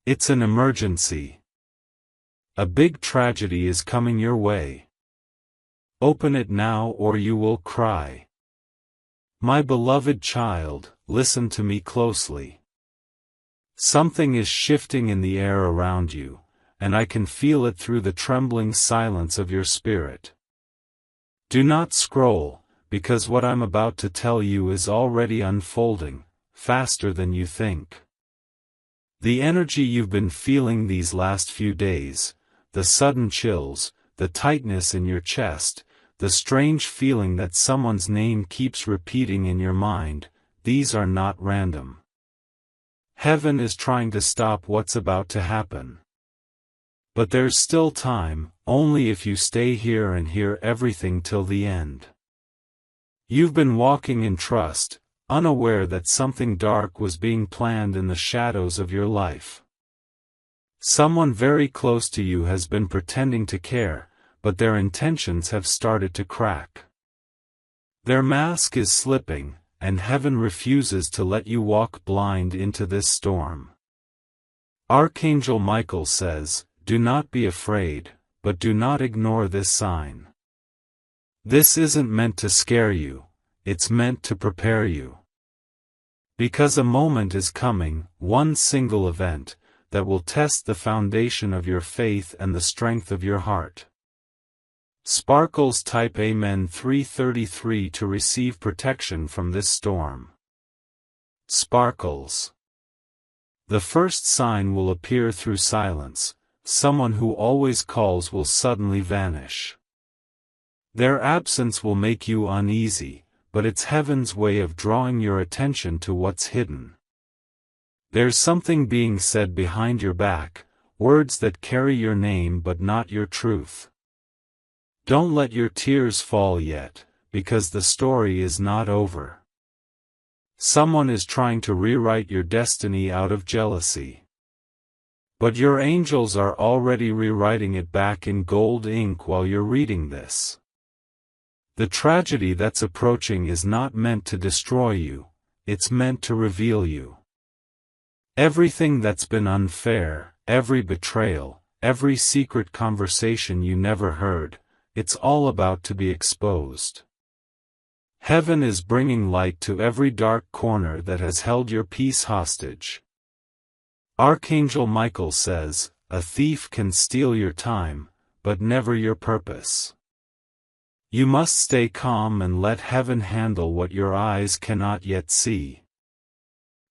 It's an emergency. A big tragedy is coming your way. Open it now or you will cry. My beloved child, listen to me closely. Something is shifting in the air around you, and I can feel it through the trembling silence of your spirit. Do not scroll, because what I'm about to tell you is already unfolding, faster than you think. The energy you've been feeling these last few days, the sudden chills, the tightness in your chest, the strange feeling that someone's name keeps repeating in your mind, these are not random. Heaven is trying to stop what's about to happen. But there's still time, only if you stay here and hear everything till the end. You've been walking in trust, unaware that something dark was being planned in the shadows of your life. Someone very close to you has been pretending to care, but their intentions have started to crack. Their mask is slipping, and heaven refuses to let you walk blind into this storm. Archangel Michael says, "Do not be afraid, but do not ignore this sign." This isn't meant to scare you, it's meant to prepare you. Because a moment is coming, one single event, that will test the foundation of your faith and the strength of your heart. Sparkles type Amen 333 to receive protection from this storm. Sparkles. The first sign will appear through silence, someone who always calls will suddenly vanish. Their absence will make you uneasy, but it's heaven's way of drawing your attention to what's hidden. There's something being said behind your back, words that carry your name but not your truth. Don't let your tears fall yet, because the story is not over. Someone is trying to rewrite your destiny out of jealousy. But your angels are already rewriting it back in gold ink while you're reading this. The tragedy that's approaching is not meant to destroy you, it's meant to reveal you. Everything that's been unfair, every betrayal, every secret conversation you never heard, it's all about to be exposed. Heaven is bringing light to every dark corner that has held your peace hostage. Archangel Michael says, "A thief can steal your time, but never your purpose." You must stay calm and let heaven handle what your eyes cannot yet see.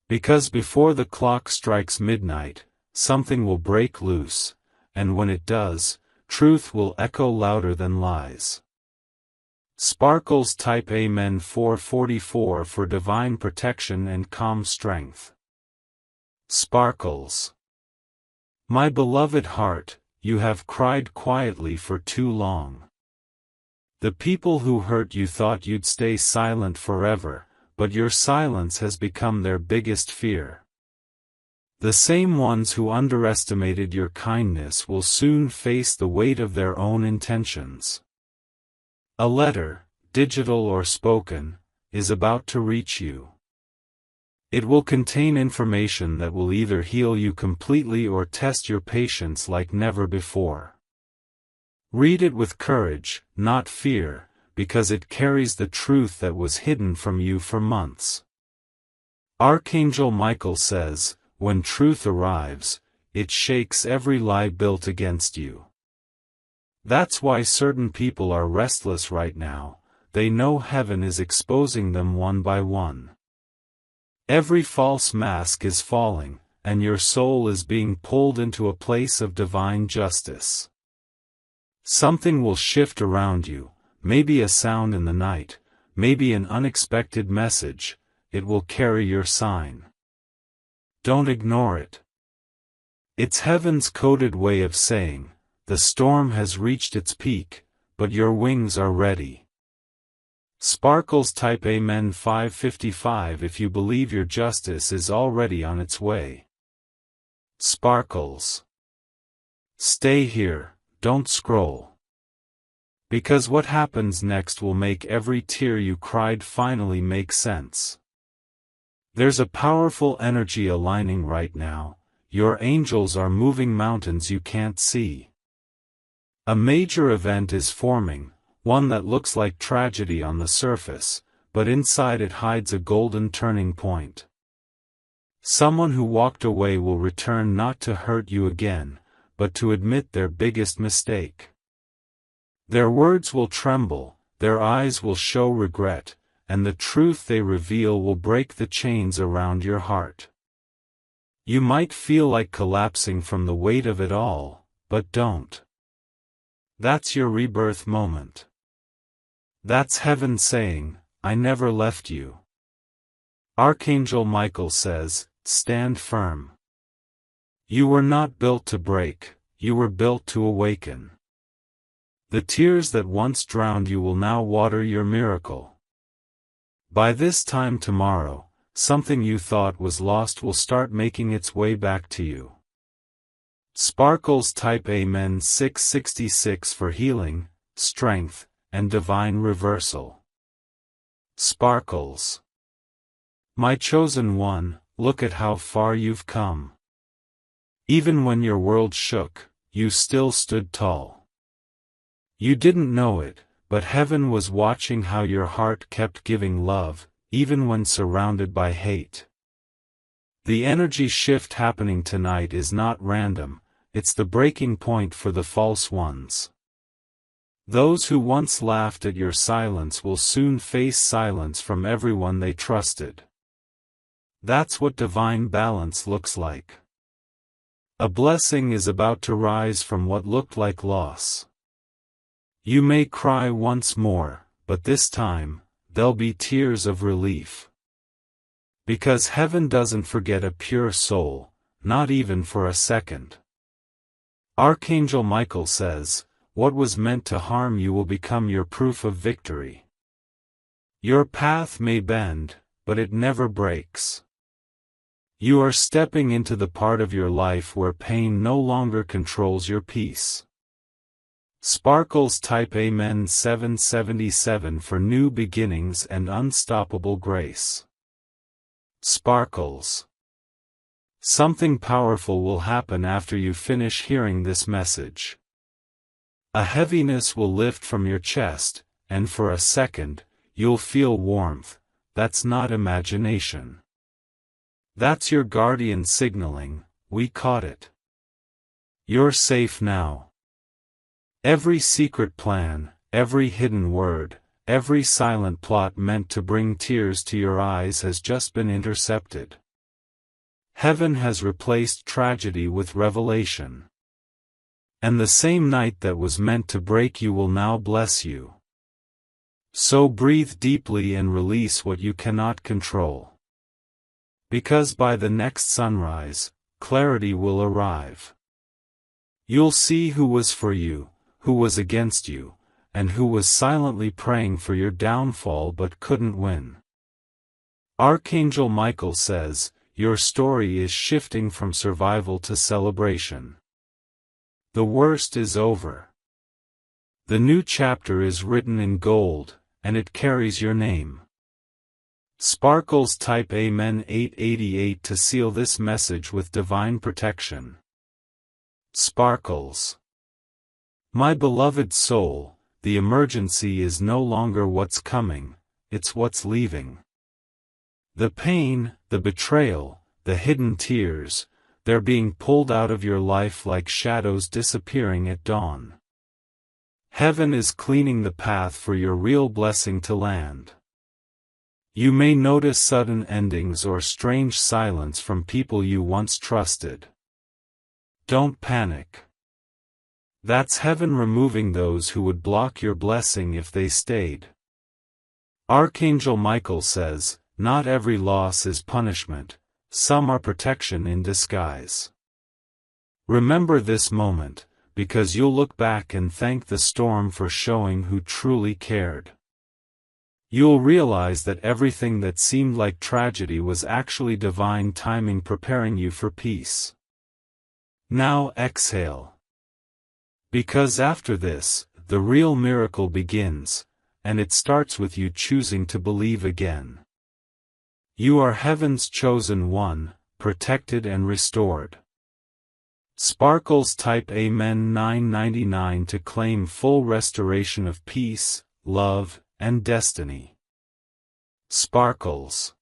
Because before the clock strikes midnight, something will break loose, and when it does, truth will echo louder than lies. Sparkles type Amen 444 for divine protection and calm strength. Sparkles. My beloved heart, you have cried quietly for too long. The people who hurt you thought you'd stay silent forever, but your silence has become their biggest fear. The same ones who underestimated your kindness will soon face the weight of their own intentions. A letter, digital or spoken, is about to reach you. It will contain information that will either heal you completely or test your patience like never before. Read it with courage, not fear, because it carries the truth that was hidden from you for months. Archangel Michael says, when truth arrives, it shakes every lie built against you. That's why certain people are restless right now, they know heaven is exposing them one by one. Every false mask is falling, and your soul is being pulled into a place of divine justice. Something will shift around you, maybe a sound in the night, maybe an unexpected message, it will carry your sign. Don't ignore it. It's heaven's coded way of saying, the storm has reached its peak, but your wings are ready. Sparkles type Amen 555 if you believe your justice is already on its way. Sparkles. Stay here. Don't scroll. Because what happens next will make every tear you cried finally make sense. There's a powerful energy aligning right now, your angels are moving mountains you can't see. A major event is forming, one that looks like tragedy on the surface, but inside it hides a golden turning point. Someone who walked away will return not to hurt you again, but to admit their biggest mistake. Their words will tremble, their eyes will show regret, and the truth they reveal will break the chains around your heart. You might feel like collapsing from the weight of it all, but don't. That's your rebirth moment. That's heaven saying, I never left you. Archangel Michael says, stand firm. You were not built to break, you were built to awaken. The tears that once drowned you will now water your miracle. By this time tomorrow, something you thought was lost will start making its way back to you. Sparkles type Amen 666 for healing, strength, and divine reversal. Sparkles. My chosen one, look at how far you've come. Even when your world shook, you still stood tall. You didn't know it, but heaven was watching how your heart kept giving love, even when surrounded by hate. The energy shift happening tonight is not random, it's the breaking point for the false ones. Those who once laughed at your silence will soon face silence from everyone they trusted. That's what divine balance looks like. A blessing is about to rise from what looked like loss. You may cry once more, but this time, there'll be tears of relief. Because heaven doesn't forget a pure soul, not even for a second. Archangel Michael says, what was meant to harm you will become your proof of victory. Your path may bend, but it never breaks. You are stepping into the part of your life where pain no longer controls your peace. Sparkles type Amen 777 for new beginnings and unstoppable grace. Sparkles. Something powerful will happen after you finish hearing this message. A heaviness will lift from your chest, and for a second, you'll feel warmth. That's not imagination. That's your guardian signaling, we caught it. You're safe now. Every secret plan, every hidden word, every silent plot meant to bring tears to your eyes has just been intercepted. Heaven has replaced tragedy with revelation. And the same night that was meant to break you will now bless you. So breathe deeply and release what you cannot control. Because by the next sunrise, clarity will arrive. You'll see who was for you, who was against you, and who was silently praying for your downfall but couldn't win. Archangel Michael says, your story is shifting from survival to celebration. The worst is over. The new chapter is written in gold, and it carries your name. Sparkles type Amen 888 to seal this message with divine protection. Sparkles. My beloved soul, the emergency is no longer what's coming, it's what's leaving. The pain, the betrayal, the hidden tears, they're being pulled out of your life like shadows disappearing at dawn. Heaven is cleaning the path for your real blessing to land. You may notice sudden endings or strange silence from people you once trusted. Don't panic. That's heaven removing those who would block your blessing if they stayed. Archangel Michael says, not every loss is punishment, some are protection in disguise. Remember this moment, because you'll look back and thank the storm for showing who truly cared. You'll realize that everything that seemed like tragedy was actually divine timing preparing you for peace. Now exhale. Because after this, the real miracle begins, and it starts with you choosing to believe again. You are heaven's chosen one, protected and restored. Sparkles type Amen 999 to claim full restoration of peace, love, and destiny. Sparkles.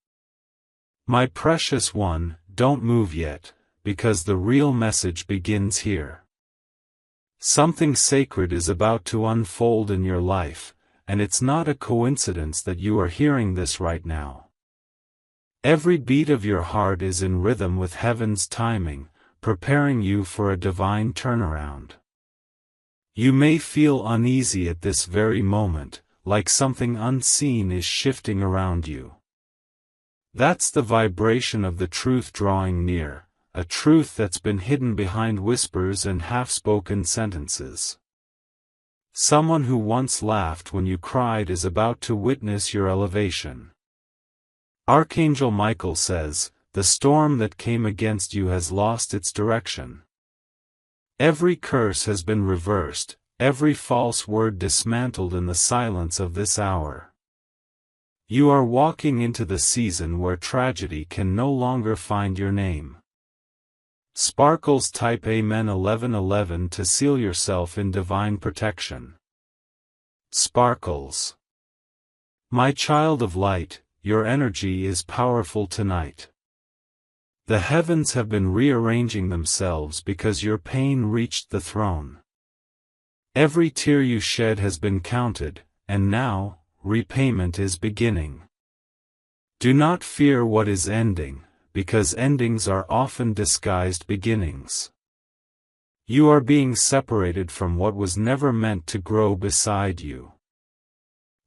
My precious one, don't move yet, because the real message begins here. Something sacred is about to unfold in your life, and it's not a coincidence that you are hearing this right now. Every beat of your heart is in rhythm with heaven's timing, preparing you for a divine turnaround. You may feel uneasy at this very moment, like something unseen is shifting around you. That's the vibration of the truth drawing near, a truth that's been hidden behind whispers and half-spoken sentences. Someone who once laughed when you cried is about to witness your elevation. Archangel Michael says, "The storm that came against you has lost its direction. Every curse has been reversed, every false word dismantled in the silence of this hour. You are walking into the season where tragedy can no longer find your name." Sparkles type Amen 1111 to seal yourself in divine protection. Sparkles. My child of light, your energy is powerful tonight. The heavens have been rearranging themselves because your pain reached the throne. Every tear you shed has been counted, and now, repayment is beginning. Do not fear what is ending, because endings are often disguised beginnings. You are being separated from what was never meant to grow beside you.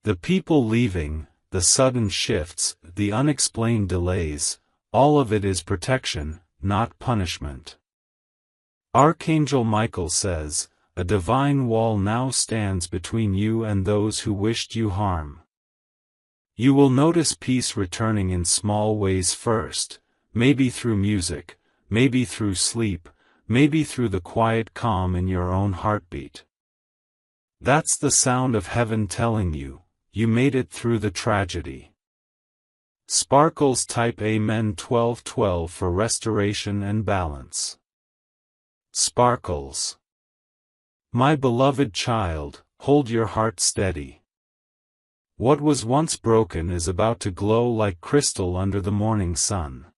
The people leaving, the sudden shifts, the unexplained delays, all of it is protection, not punishment. Archangel Michael says, "A divine wall now stands between you and those who wished you harm." You will notice peace returning in small ways first, maybe through music, maybe through sleep, maybe through the quiet calm in your own heartbeat. That's the sound of heaven telling you, you made it through the tragedy. Sparkles type Amen 1212 for restoration and balance. Sparkles. My beloved child, hold your heart steady. What was once broken is about to glow like crystal under the morning sun.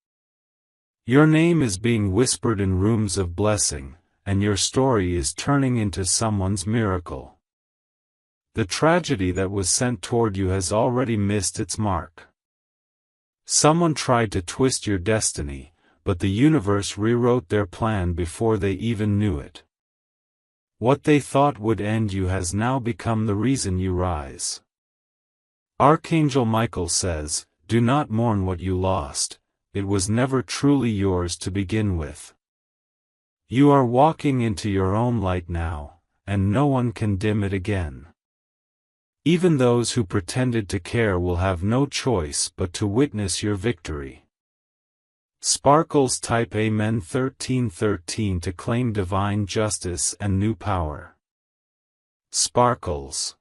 Your name is being whispered in rooms of blessing, and your story is turning into someone's miracle. The tragedy that was sent toward you has already missed its mark. Someone tried to twist your destiny, but the universe rewrote their plan before they even knew it. What they thought would end you has now become the reason you rise. Archangel Michael says, "Do not mourn what you lost. It was never truly yours to begin with. You are walking into your own light now, and no one can dim it again. Even those who pretended to care will have no choice but to witness your victory." Sparkles type Amen 1313 to claim divine justice and new power. Sparkles.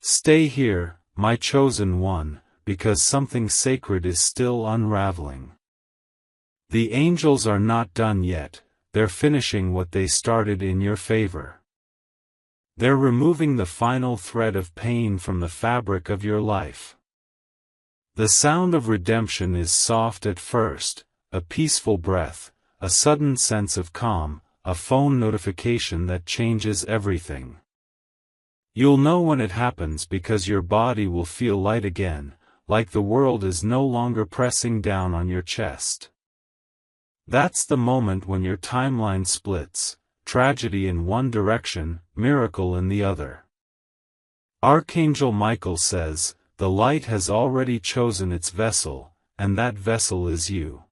Stay here, my chosen one, because something sacred is still unraveling. The angels are not done yet, they're finishing what they started in your favor. They're removing the final thread of pain from the fabric of your life. The sound of redemption is soft at first, a peaceful breath, a sudden sense of calm, a phone notification that changes everything. You'll know when it happens because your body will feel light again, like the world is no longer pressing down on your chest. That's the moment when your timeline splits, tragedy in one direction, miracle in the other. Archangel Michael says, "The light has already chosen its vessel, and that vessel is you."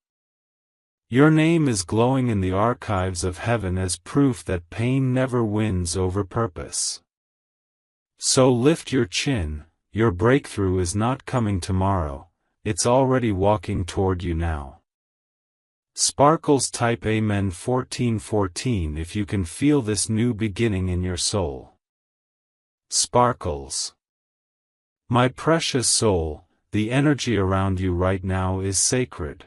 Your name is glowing in the archives of heaven as proof that pain never wins over purpose. So lift your chin. Your breakthrough is not coming tomorrow, it's already walking toward you now. Sparkles type Amen 1414 if you can feel this new beginning in your soul. Sparkles. My precious soul, the energy around you right now is sacred.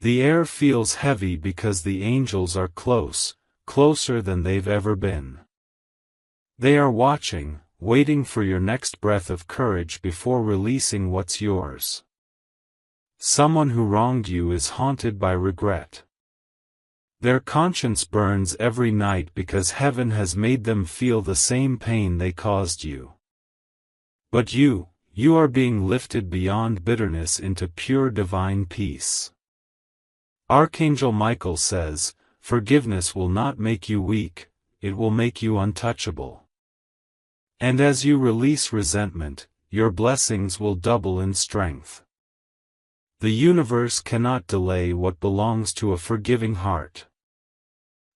The air feels heavy because the angels are close, closer than they've ever been. They are watching, waiting for your next breath of courage before releasing what's yours. Someone who wronged you is haunted by regret. Their conscience burns every night because heaven has made them feel the same pain they caused you. But you are being lifted beyond bitterness into pure divine peace. Archangel Michael says, forgiveness will not make you weak, it will make you untouchable. And as you release resentment, your blessings will double in strength. The universe cannot delay what belongs to a forgiving heart.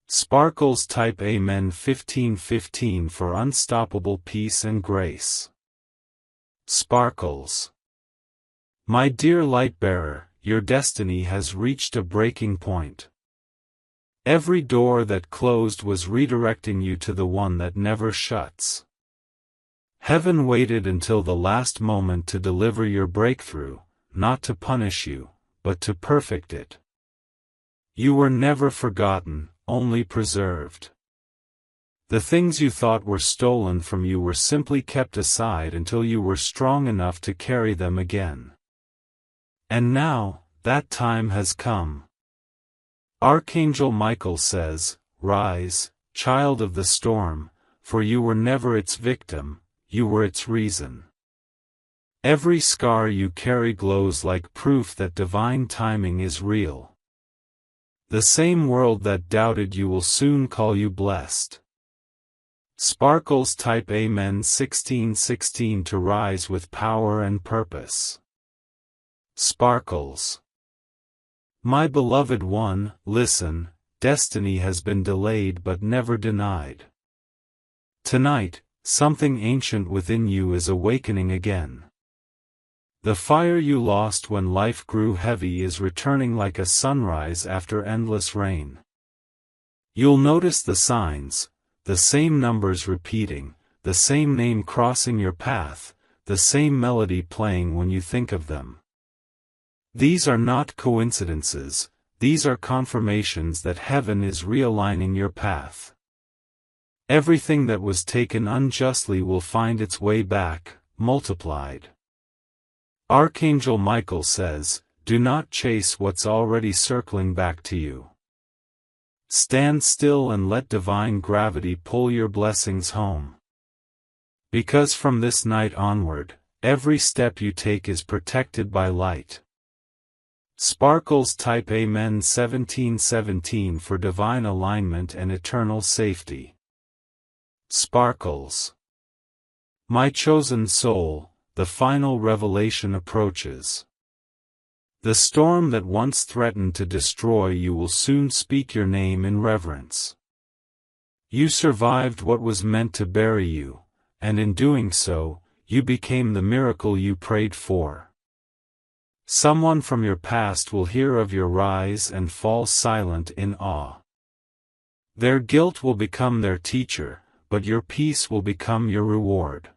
Sparkles type Amen 1515 for unstoppable peace and grace. Sparkles. My dear light-bearer, your destiny has reached a breaking point. Every door that closed was redirecting you to the one that never shuts. Heaven waited until the last moment to deliver your breakthrough, not to punish you, but to perfect it. You were never forgotten, only preserved. The things you thought were stolen from you were simply kept aside until you were strong enough to carry them again. And now, that time has come. Archangel Michael says, rise, child of the storm, for you were never its victim, you were its reason. Every scar you carry glows like proof that divine timing is real. The same world that doubted you will soon call you blessed. Sparkles type Amen 1616 to rise with power and purpose. Sparkles. My beloved one, listen, destiny has been delayed but never denied. Tonight, something ancient within you is awakening again. The fire you lost when life grew heavy is returning like a sunrise after endless rain. You'll notice the signs, the same numbers repeating, the same name crossing your path, the same melody playing when you think of them. These are not coincidences, these are confirmations that heaven is realigning your path. Everything that was taken unjustly will find its way back, multiplied. Archangel Michael says, do not chase what's already circling back to you. Stand still and let divine gravity pull your blessings home. Because from this night onward, every step you take is protected by light. Sparkles type Amen 1717 for divine alignment and eternal safety. Sparkles. My chosen soul, the final revelation approaches. The storm that once threatened to destroy you will soon speak your name in reverence. You survived what was meant to bury you, and in doing so, you became the miracle you prayed for. Someone from your past will hear of your rise and fall silent in awe. Their guilt will become their teacher, but your peace will become your reward.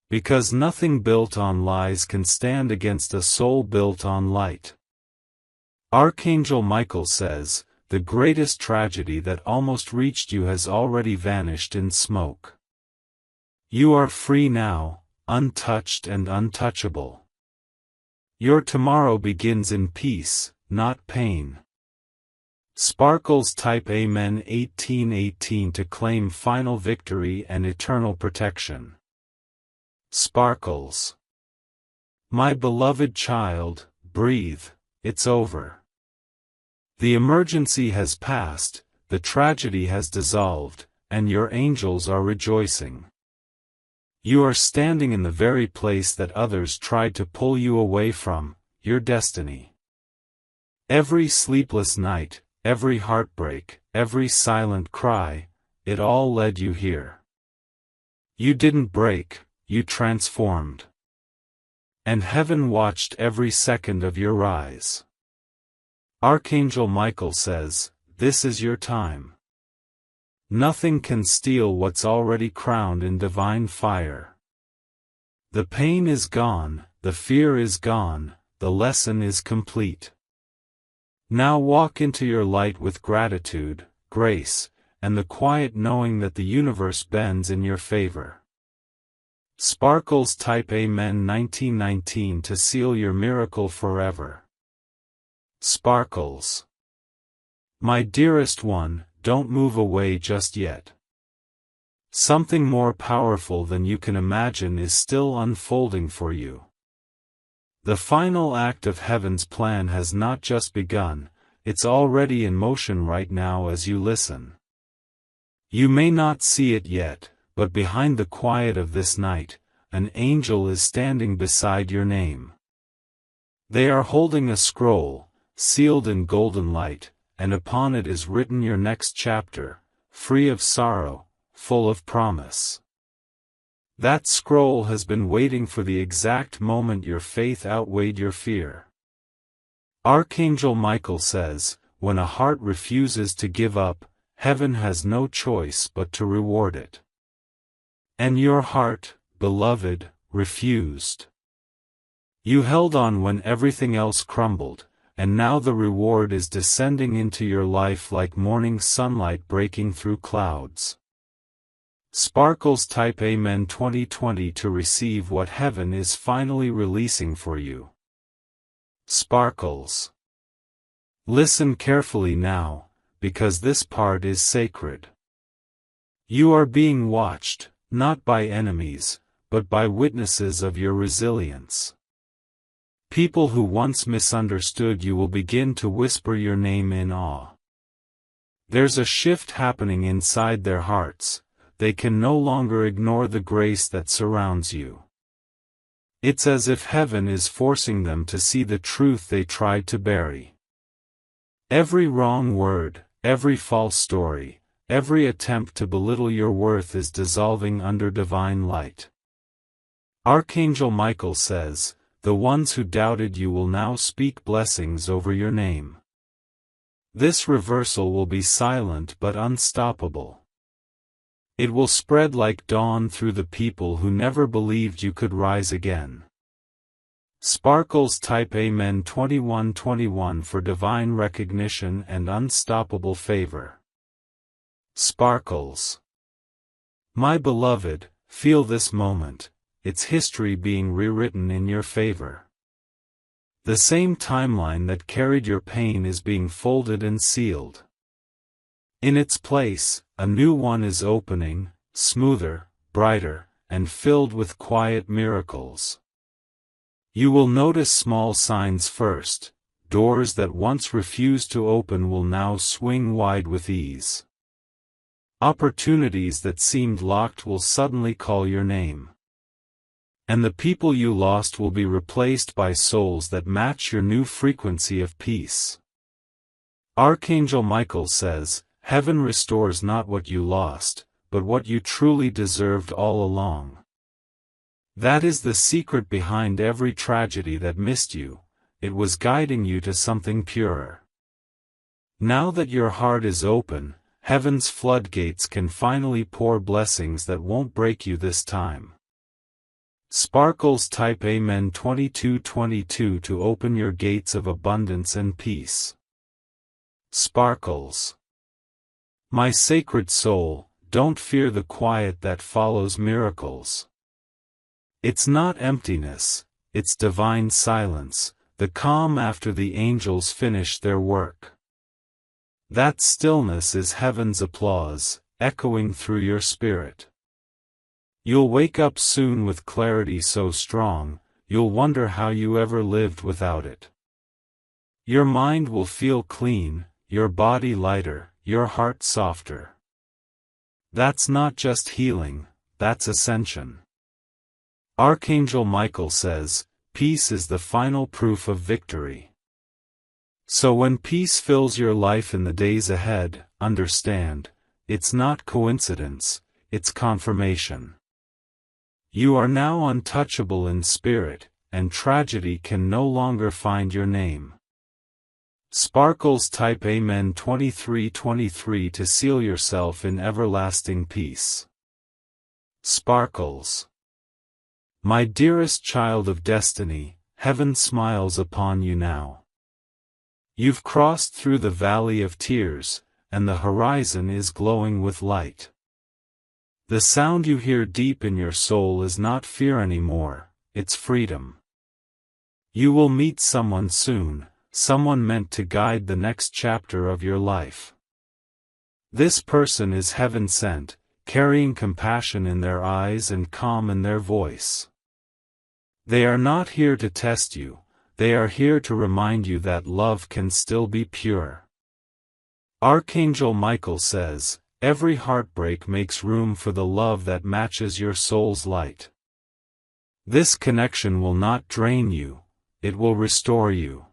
Because nothing built on lies can stand against a soul built on light. Archangel Michael says, the greatest tragedy that almost reached you has already vanished in smoke. You are free now, untouched and untouchable. Your tomorrow begins in peace, not pain. Sparkles type Amen 1818 to claim final victory and eternal protection. Sparkles. My beloved child, breathe, it's over. The emergency has passed, the tragedy has dissolved, and your angels are rejoicing. You are standing in the very place that others tried to pull you away from, your destiny. Every sleepless night, every heartbreak, every silent cry, it all led you here. You didn't break, you transformed. And heaven watched every second of your rise. Archangel Michael says, this is your time. Nothing can steal what's already crowned in divine fire. The pain is gone, the fear is gone, the lesson is complete. Now walk into your light with gratitude, grace, and the quiet knowing that the universe bends in your favor. Sparkles type Amen 1919 to seal your miracle forever. Sparkles. My dearest one, don't move away just yet. Something more powerful than you can imagine is still unfolding for you. The final act of heaven's plan has not just begun, it's already in motion right now as you listen. You may not see it yet, but behind the quiet of this night, an angel is standing beside your name. They are holding a scroll, sealed in golden light, and upon it is written your next chapter, free of sorrow, full of promise. That scroll has been waiting for the exact moment your faith outweighed your fear. Archangel Michael says, when a heart refuses to give up, heaven has no choice but to reward it. And your heart, beloved, refused. You held on when everything else crumbled, and now the reward is descending into your life like morning sunlight breaking through clouds. Sparkles type Amen 2020 to receive what heaven is finally releasing for you. Sparkles. Listen carefully now, because this part is sacred. You are being watched, not by enemies, but by witnesses of your resilience. People who once misunderstood you will begin to whisper your name in awe. There's a shift happening inside their hearts. They can no longer ignore the grace that surrounds you. It's as if heaven is forcing them to see the truth they tried to bury. Every wrong word, every false story, every attempt to belittle your worth is dissolving under divine light. Archangel Michael says, the ones who doubted you will now speak blessings over your name. This reversal will be silent but unstoppable. It will spread like dawn through the people who never believed you could rise again. Sparkles type Amen 2121 for divine recognition and unstoppable favor. Sparkles. My beloved, feel this moment, it's history being rewritten in your favor. The same timeline that carried your pain is being folded and sealed. In its place, a new one is opening, smoother, brighter, and filled with quiet miracles. You will notice small signs first. Doors that once refused to open will now swing wide with ease. Opportunities that seemed locked will suddenly call your name. And the people you lost will be replaced by souls that match your new frequency of peace. Archangel Michael says, heaven restores not what you lost, but what you truly deserved all along. That is the secret behind every tragedy that missed you. It was guiding you to something purer. Now that your heart is open, heaven's floodgates can finally pour blessings that won't break you this time. Sparkles type Amen 2222 to open your gates of abundance and peace. Sparkles. My sacred soul, don't fear the quiet that follows miracles. It's not emptiness, it's divine silence, the calm after the angels finish their work. That stillness is heaven's applause, echoing through your spirit. You'll wake up soon with clarity so strong, you'll wonder how you ever lived without it. Your mind will feel clean, your body lighter, your heart softer. That's not just healing, that's ascension. Archangel Michael says, peace is the final proof of victory. So when peace fills your life in the days ahead, understand, it's not coincidence, it's confirmation. You are now untouchable in spirit, and tragedy can no longer find your name. Sparkles type Amen 2323 to seal yourself in everlasting peace. Sparkles. My dearest child of destiny, heaven smiles upon you now. You've crossed through the valley of tears, and the horizon is glowing with light. The sound you hear deep in your soul is not fear anymore, it's freedom. You will meet someone soon, someone meant to guide the next chapter of your life. This person is heaven sent, carrying compassion in their eyes and calm in their voice. They are not here to test you, they are here to remind you that love can still be pure. Archangel Michael says, every heartbreak makes room for the love that matches your soul's light. This connection will not drain you, it will restore you.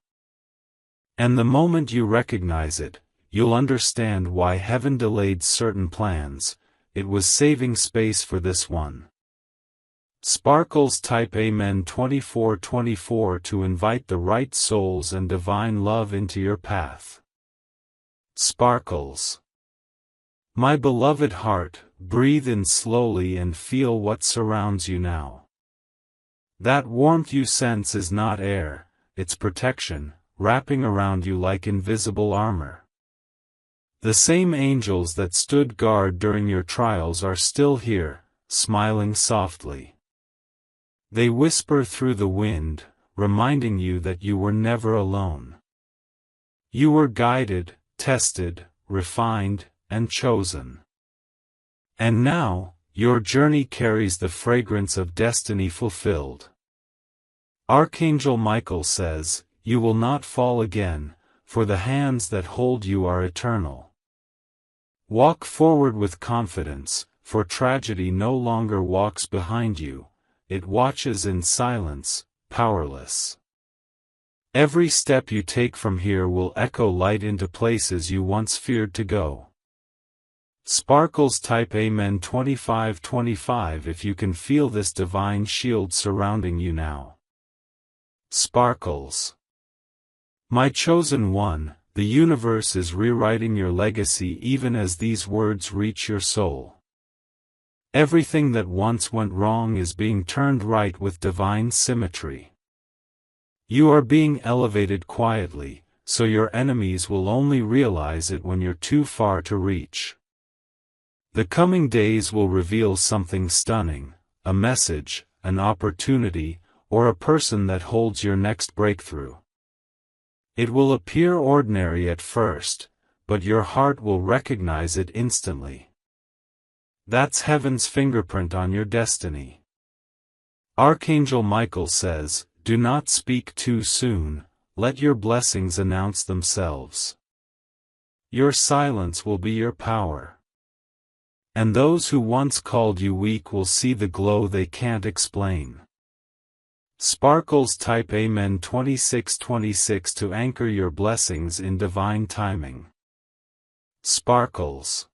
And the moment you recognize it, you'll understand why heaven delayed certain plans, it was saving space for this one. Sparkles type Amen 2424 to invite the right souls and divine love into your path. Sparkles. My beloved heart, breathe in slowly and feel what surrounds you now. That warmth you sense is not air, it's protection, wrapping around you like invisible armor. The same angels that stood guard during your trials are still here, smiling softly. They whisper through the wind, reminding you that you were never alone. You were guided, tested, refined, and chosen. And now, your journey carries the fragrance of destiny fulfilled. Archangel Michael says, you will not fall again, for the hands that hold you are eternal. Walk forward with confidence, for tragedy no longer walks behind you, it watches in silence, powerless. Every step you take from here will echo light into places you once feared to go. Sparkles type Amen 2525 if you can feel this divine shield surrounding you now. Sparkles. My chosen one, the universe is rewriting your legacy even as these words reach your soul. Everything that once went wrong is being turned right with divine symmetry. You are being elevated quietly, so your enemies will only realize it when you're too far to reach. The coming days will reveal something stunning, a message, an opportunity, or a person that holds your next breakthrough. It will appear ordinary at first, but your heart will recognize it instantly. That's heaven's fingerprint on your destiny. Archangel Michael says, do not speak too soon, let your blessings announce themselves. Your silence will be your power. And those who once called you weak will see the glow they can't explain. Sparkles type Amen 2626 to anchor your blessings in divine timing. Sparkles.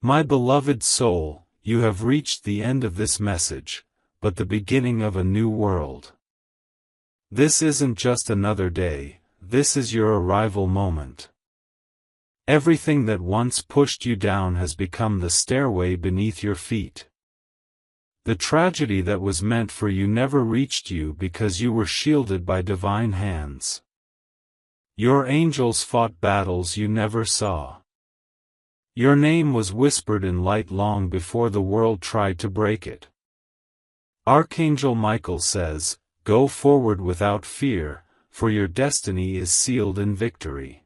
My beloved soul, you have reached the end of this message, but the beginning of a new world. This isn't just another day, this is your arrival moment. Everything that once pushed you down has become the stairway beneath your feet. The tragedy that was meant for you never reached you because you were shielded by divine hands. Your angels fought battles you never saw. Your name was whispered in light long before the world tried to break it. Archangel Michael says, go forward without fear, for your destiny is sealed in victory.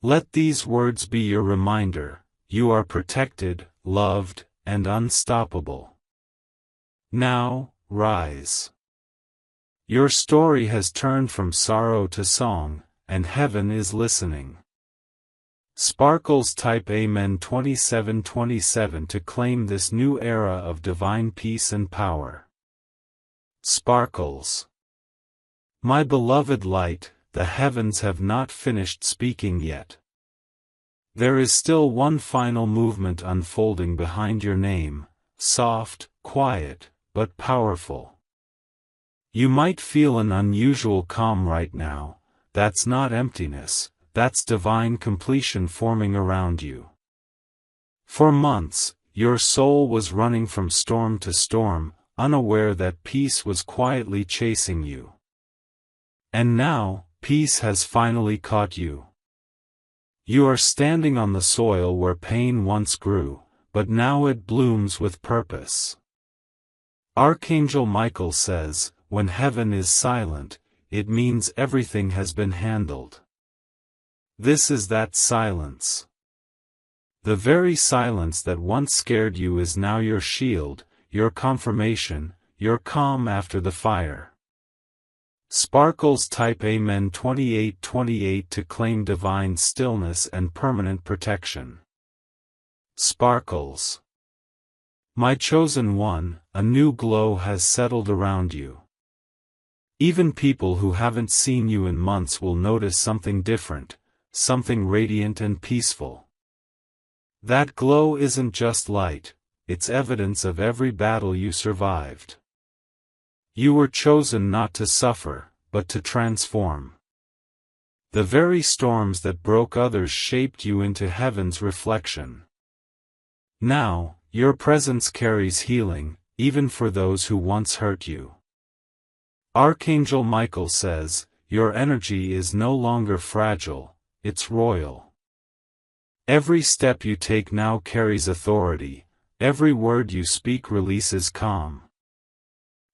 Let these words be your reminder, you are protected, loved, and unstoppable. Now, rise. Your story has turned from sorrow to song, and heaven is listening. Sparkles type Amen 2727 to claim this new era of divine peace and power. Sparkles. My beloved light, the heavens have not finished speaking yet. There is still one final movement unfolding behind your name, soft, quiet, but powerful. You might feel an unusual calm right now, that's not emptiness. That's divine completion forming around you. For months, your soul was running from storm to storm, unaware that peace was quietly chasing you. And now, peace has finally caught you. You are standing on the soil where pain once grew, but now it blooms with purpose. Archangel Michael says, when heaven is silent, it means everything has been handled. This is that silence. The very silence that once scared you is now your shield, your confirmation, your calm after the fire. Sparkles type Amen 28:28 to claim divine stillness and permanent protection. Sparkles. My chosen one, a new glow has settled around you. Even people who haven't seen you in months will notice something different, something radiant and peaceful. That glow isn't just light, it's evidence of every battle you survived. You were chosen not to suffer, but to transform. The very storms that broke others shaped you into heaven's reflection. Now, your presence carries healing, even for those who once hurt you. Archangel Michael says, your energy is no longer fragile, it's royal. Every step you take now carries authority, every word you speak releases calm.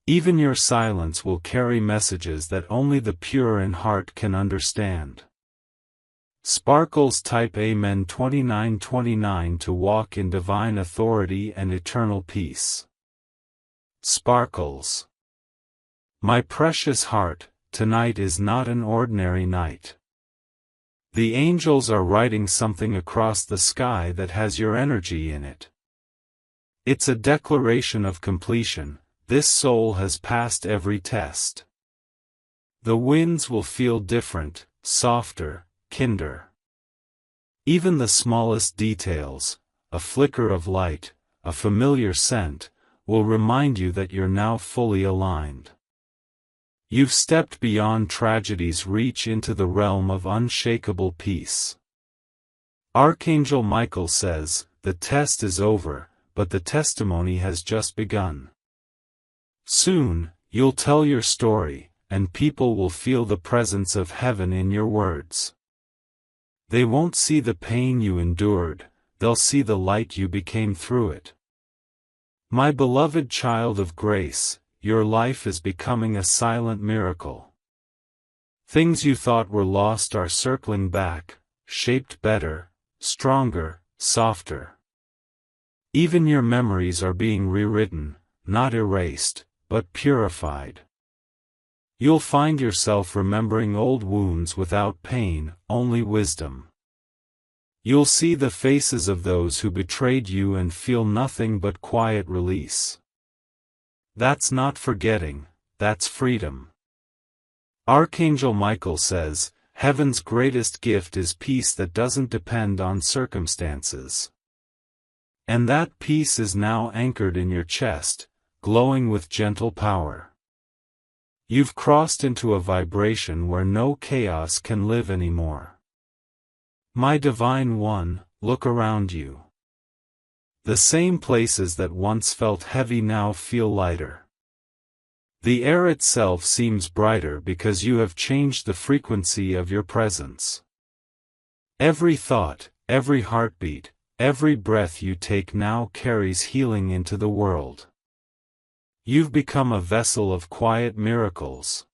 Even your silence will carry messages that only the pure in heart can understand. Sparkles type Amen 29:29 to walk in divine authority and eternal peace. Sparkles. My precious heart, tonight is not an ordinary night. The angels are writing something across the sky that has your energy in it. It's a declaration of completion. This soul has passed every test. The winds will feel different, softer, kinder. Even the smallest details, a flicker of light, a familiar scent, will remind you that you're now fully aligned. You've stepped beyond tragedy's reach into the realm of unshakable peace. Archangel Michael says, the test is over, but the testimony has just begun. Soon, you'll tell your story, and people will feel the presence of heaven in your words. They won't see the pain you endured, they'll see the light you became through it. My beloved child of grace, your life is becoming a silent miracle. Things you thought were lost are circling back, shaped better, stronger, softer. Even your memories are being rewritten, not erased, but purified. You'll find yourself remembering old wounds without pain, only wisdom. You'll see the faces of those who betrayed you and feel nothing but quiet release. That's not forgetting, that's freedom. Archangel Michael says, heaven's greatest gift is peace that doesn't depend on circumstances. And that peace is now anchored in your chest, glowing with gentle power. You've crossed into a vibration where no chaos can live anymore. My divine one, look around you. The same places that once felt heavy now feel lighter. The air itself seems brighter because you have changed the frequency of your presence. Every thought, every heartbeat, every breath you take now carries healing into the world. You've become a vessel of quiet miracles.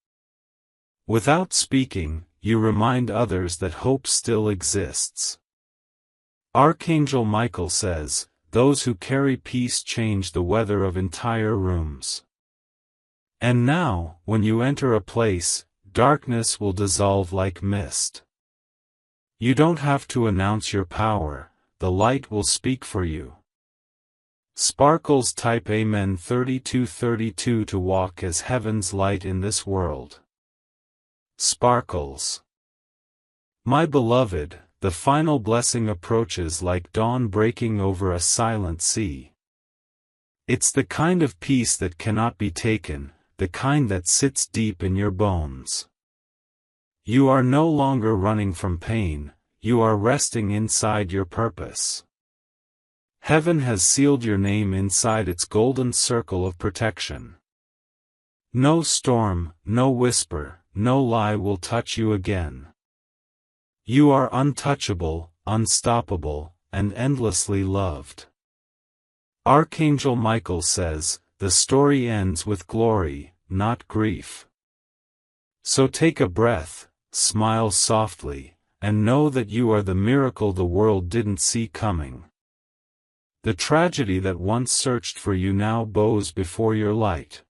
Without speaking, you remind others that hope still exists. Archangel Michael says, those who carry peace change the weather of entire rooms. And now, when you enter a place, darkness will dissolve like mist. You don't have to announce your power, the light will speak for you. Sparkles type Amen 32:32 to walk as heaven's light in this world. Sparkles. My beloved, the final blessing approaches like dawn breaking over a silent sea. It's the kind of peace that cannot be taken, the kind that sits deep in your bones. You are no longer running from pain, you are resting inside your purpose. Heaven has sealed your name inside its golden circle of protection. No storm, no whisper, no lie will touch you again. You are untouchable, unstoppable, and endlessly loved. Archangel Michael says, the story ends with glory, not grief. So take a breath, smile softly, and know that you are the miracle the world didn't see coming. The tragedy that once searched for you now bows before your light.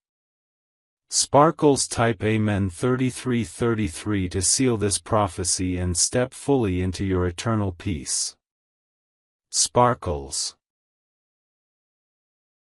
Sparkles type Amen 3333 to seal this prophecy and step fully into your eternal peace. Sparkles.